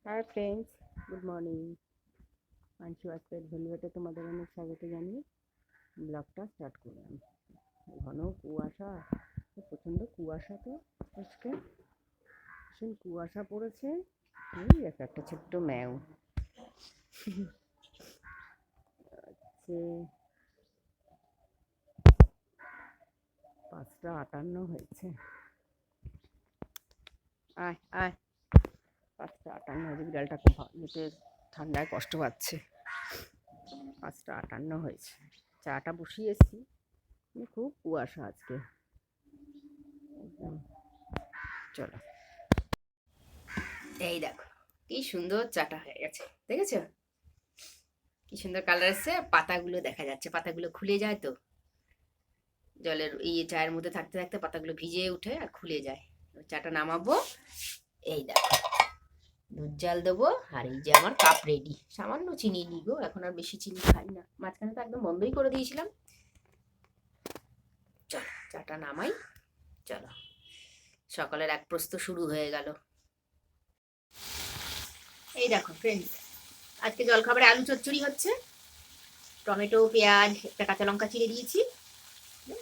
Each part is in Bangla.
Hi friends, good morning. মানসি ওয়াস্তের ভেলভেটে তোমাদের অনেক স্বাগত জানিয়ে ব্লগটা স্টার্ট করলাম। ঘন কুয়াশা, প্রচণ্ড কুয়াশা। তো আজকে ভীষণ কুয়াশা পড়েছে। এই দেখো একটা ছোট্ট ম্যাও হচ্ছে 5:58 হয়েছে। আয় আয়, 5:58 হয়েছে। বিড়ালটা খুব যেতে ঠান্ডায় কষ্ট পাচ্ছে। 5:58 হয়েছে। চাটা বসিয়ে এসছি, খুব কুয়াশা আজকে একদম। চলো, এই দেখো কি সুন্দর চাটা হয়ে গেছে, দেখেছো কি সুন্দর কালার এসছে। পাতাগুলো দেখা যাচ্ছে, পাতাগুলো খুলে যায় তো জলের চায়ের মধ্যে থাকতে থাকতে পাতাগুলো ভিজে উঠে আর খুলে যায়। চাটা নামাবো, এই দেখো দুধ জাল দেবো। আর এই যে আমার কাপ রেডি। সামান্য চিনি নিব, এখন আর বেশি চিনি খাই না, মাঝখানে তো একদম বন্ধই করে দিয়েছিলাম। চলো চাটা নামাই। চলো, সকালের এক প্রস্ত শুরু হয়ে গেল। এই দেখো ফ্রেন্ডস, আজকে জলখাবারে আলু চচ্চড়ি হচ্ছে। টমেটো, পেঁয়াজ, একটা কাঁচা লঙ্কা চিড়ে দিয়েছি,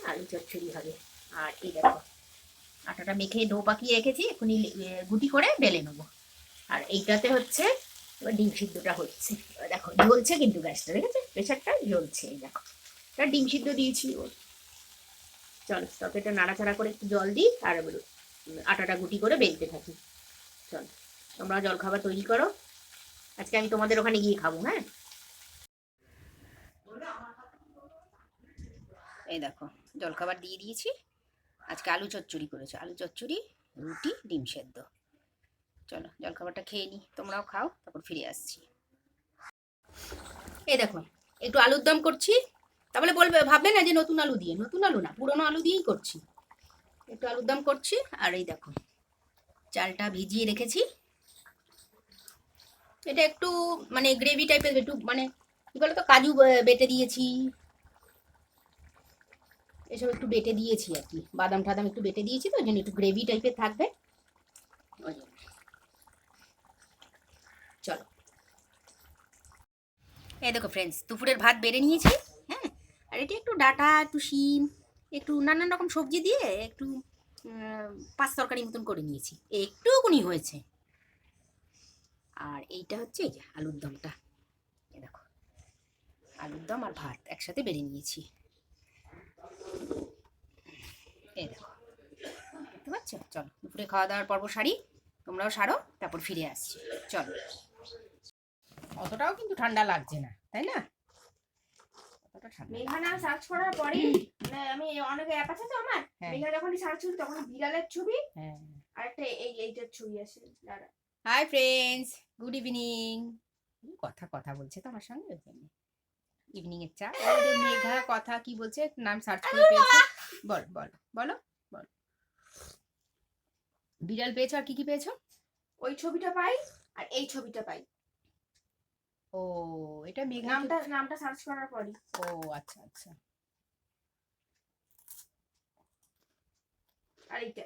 আলু চচ্চড়ি হবে। আর এই দেখো আটাটা মেখে ডো পাকিয়ে রেখেছি, এখনই গুটি করে বেলে নেবো। আর এইটাতে হচ্ছে এবার ডিম সিদ্ধটা হচ্ছে। দেখো জ্বলছে কিন্তু গ্যাসটা, দেখেছে প্রেশারটা জ্বলছে। এই দেখো এটা ডিম সিদ্ধ দিয়েছি ওর। চলো তবে এটা নাড়াচাড়া করে একটু জল দিই আর আটাটা গুটি করে বেলতে থাকি। চলো তোমরা জলখাবার তৈরি করো, আজকে আমি তোমাদের ওখানে গিয়ে খাবো। হ্যাঁ, এই দেখো জলখাবার দিয়ে দিয়েছি। আজকে আলু চচ্চড়ি করেছে, আলু চচ্চড়ি, রুটি, ডিম সেদ্ধ। চলো জলখাবারটা খেয়ে নিই, তোমরাও খাও, তারপর ফিরে আসছি। এই দেখো একটু আলুর দম করছি, তাহলে বলবে, ভাববে না যে নতুন আলু দিয়ে। নতুন আলু না, পুরোনো আলু দিয়েই করছি। একটু আলুর দম করছি। আর এই দেখো চালটা ভিজিয়ে রেখেছি। এটা একটু মানে গ্রেভি টাইপের, একটু মানে কি বলতো, কাজু বেটে দিয়েছি, এসব একটু বেটে দিয়েছি আর কি, বাদাম টাদাম একটু বেটে দিয়েছি, তো ওই জন্য একটু গ্রেভি টাইপের থাকবে। চলো, এই দেখো ফ্রেন্ডস, দুপুরের ভাত বেড়ে নিয়েছি। হ্যাঁ, আর এটা একটু ডাটা, একটু শিম, একটু নানান রকম সবজি দিয়ে একটু পাঁচ তরকারি মতন করে নিয়েছি, একটুকুনি হয়েছে। আর এইটা হচ্ছে এই যে আলুর দমটা, এই দেখো আলুর দম আর ভাত একসাথে বেড়ে নিয়েছি। এই দেখো দেখতে পাচ্ছ। চলো দুপুরে খাওয়া দাওয়ার পর্ব সারি, তোমরাও সারো, তারপর ফিরে আসছি। চলো, অতটাও কিন্তু ঠান্ডা লাগছে না, তাই না? মেঘা নাম সার্চ করার পরে মানে আমি অনেক অ্যাপ আছে তো আমার, মেঘা যখনই সার্চ করি তখন বিড়ালের ছবি আর একটা এইটার ছবি আসে। দাঁড়া, হাই ফ্রেন্ডস, গুড ইভিনিং। কথা কথা বলছে তো আমার সঙ্গে, ইভিনিং এর চা। মেঘা কথা কি বলছে, নাম সার্চ করে পেয়েছে। বল বল বলো বল, বিড়াল পেয়েছো আর কি কি পেয়েছো? ওই ছবিটা পাই আর এই ছবিটা পাই। ও, এটা মেঘা নামটা সার্চ করার পরই। ও আচ্ছা আচ্ছা। আর এইটা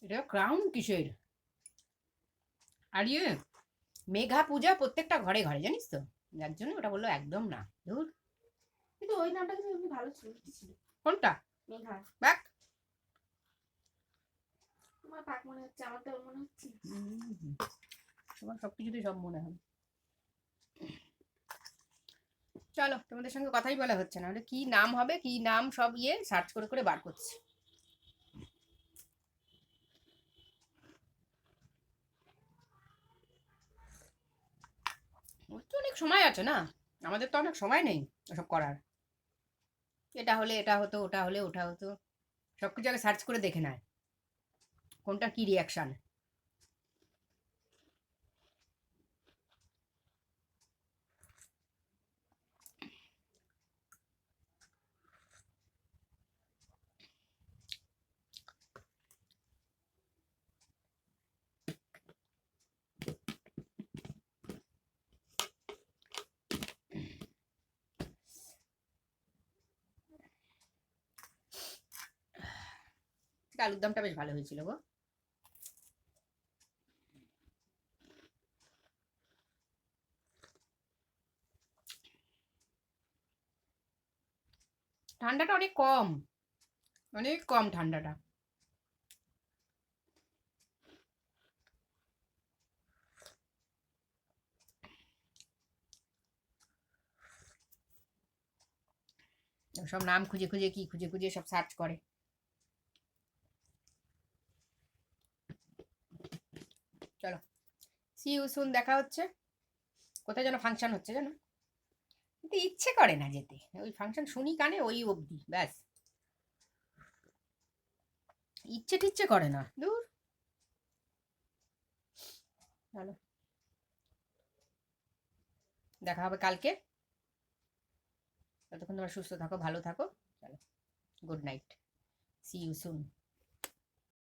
এটা ক্রাউন কিসের? আর মেঘা পূজা প্রত্যেকটা ঘরে ঘরে, জানিস তো, যার জন্য ওটা বললো একদম না। ধুর, কিন্তু ওই নামটা কিন্তু এমনি ভালো ছিল। কোনটা? মেঘা। বাক, তোমার পাক মনে হচ্ছে, আমার তো মনে হচ্ছে। তোমার সবকিছুতেই সব মনে হয়। চলো, তোমাদের সঙ্গে কথাই বলা হচ্ছে না, কি নাম হবে, কি নাম সব সার্চ করে করে বার করছি। ওর তো অনেক সময় আছে না, আমাদের তো অনেক সময় নেই ওসব করার। এটা হলে এটা হতো, ওটা হলে ওটা হতো, সব কিছু আগে সার্চ করে দেখে নেয় কোনটা কি রিয়াকশান। আলুর দমটা বেশ ভালো হয়েছিল গো। ঠান্ডাটা অনেক কম, অনেক কম ঠান্ডাটা। সব নাম খুঁজে খুঁজে কি খুঁজে খুঁজে সব সার্চ করে। চলো, সি ইউ সুন, দেখা হচ্ছে। কোথায় যেন ফাংশন হচ্ছে জানো, কিন্তু ইচ্ছে করে না যেতে। ওই ফাংশন শুনি কানে, ওই অবধি ব্যাস, ইচ্ছে টিচ্ছে করে না, দূর। চলো, দেখা হবে কালকে। ততক্ষণ তোমরা সুস্থ থাকো, ভালো থাকো। চলো, good night, see you soon.